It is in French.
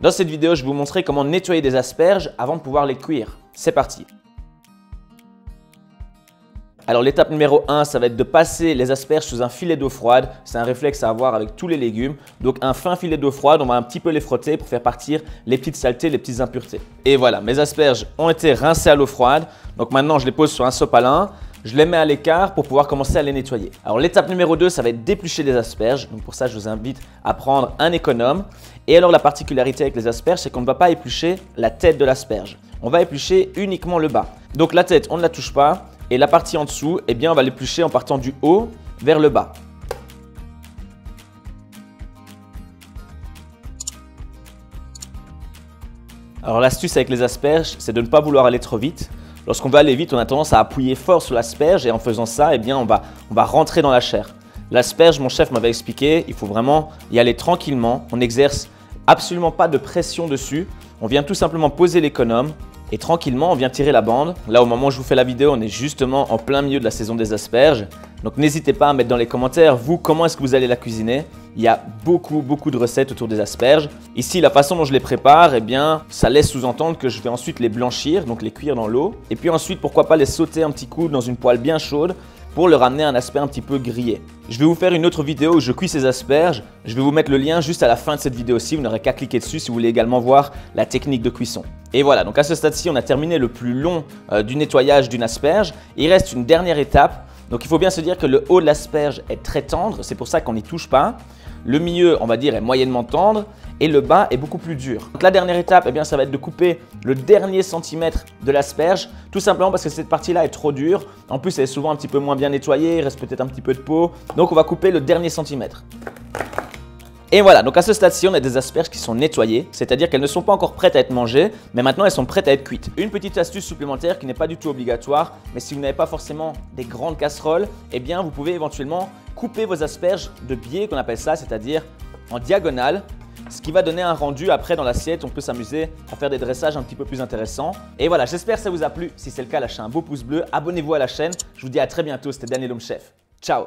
Dans cette vidéo, je vais vous montrer comment nettoyer des asperges avant de pouvoir les cuire. C'est parti! Alors l'étape numéro 1, ça va être de passer les asperges sous un filet d'eau froide. C'est un réflexe à avoir avec tous les légumes. Donc un fin filet d'eau froide, on va un petit peu les frotter pour faire partir les petites saletés, les petites impuretés. Et voilà, mes asperges ont été rincées à l'eau froide. Donc maintenant, je les pose sur un sopalin. Je les mets à l'écart pour pouvoir commencer à les nettoyer. Alors l'étape numéro 2, ça va être d'éplucher des asperges. Donc pour ça, je vous invite à prendre un économe. Et alors la particularité avec les asperges, c'est qu'on ne va pas éplucher la tête de l'asperge. On va éplucher uniquement le bas. Donc la tête, on ne la touche pas. Et la partie en dessous, eh bien, on va l'éplucher en partant du haut vers le bas. Alors l'astuce avec les asperges, c'est de ne pas vouloir aller trop vite. Lorsqu'on veut aller vite, on a tendance à appuyer fort sur l'asperge et en faisant ça, eh bien, on va rentrer dans la chair. L'asperge, mon chef m'avait expliqué, il faut vraiment y aller tranquillement. On n'exerce absolument pas de pression dessus. On vient tout simplement poser l'économe. Et tranquillement, on vient tirer la bande. Là, au moment où je vous fais la vidéo, on est justement en plein milieu de la saison des asperges. Donc, n'hésitez pas à mettre dans les commentaires, vous, comment est-ce que vous allez la cuisiner. Il y a beaucoup de recettes autour des asperges. Ici, la façon dont je les prépare, eh bien, ça laisse sous-entendre que je vais ensuite les blanchir, donc les cuire dans l'eau. Et puis ensuite, pourquoi pas les sauter un petit coup dans une poêle bien chaude pour leur amener un aspect un petit peu grillé. Je vais vous faire une autre vidéo où je cuis ces asperges. Je vais vous mettre le lien juste à la fin de cette vidéo-ci. Vous n'aurez qu'à cliquer dessus si vous voulez également voir la technique de cuisson. Et voilà, donc à ce stade-ci, on a terminé le plus long du nettoyage d'une asperge. Il reste une dernière étape. Donc il faut bien se dire que le haut de l'asperge est très tendre. C'est pour ça qu'on n'y touche pas. Le milieu, on va dire, est moyennement tendre. Et le bas est beaucoup plus dur. Donc la dernière étape, eh bien, ça va être de couper le dernier centimètre de l'asperge, tout simplement parce que cette partie-là est trop dure. En plus, elle est souvent un petit peu moins bien nettoyée, il reste peut-être un petit peu de peau. Donc on va couper le dernier centimètre. Et voilà, donc à ce stade-ci, on a des asperges qui sont nettoyées, c'est-à-dire qu'elles ne sont pas encore prêtes à être mangées, mais maintenant elles sont prêtes à être cuites. Une petite astuce supplémentaire qui n'est pas du tout obligatoire, mais si vous n'avez pas forcément des grandes casseroles, eh bien vous pouvez éventuellement couper vos asperges de biais, qu'on appelle ça, c'est-à-dire en diagonale. Ce qui va donner un rendu après dans l'assiette, on peut s'amuser à faire des dressages un petit peu plus intéressants. Et voilà, j'espère que ça vous a plu. Si c'est le cas, lâchez un beau pouce bleu, abonnez-vous à la chaîne. Je vous dis à très bientôt, c'était Daniel Home Chef. Ciao!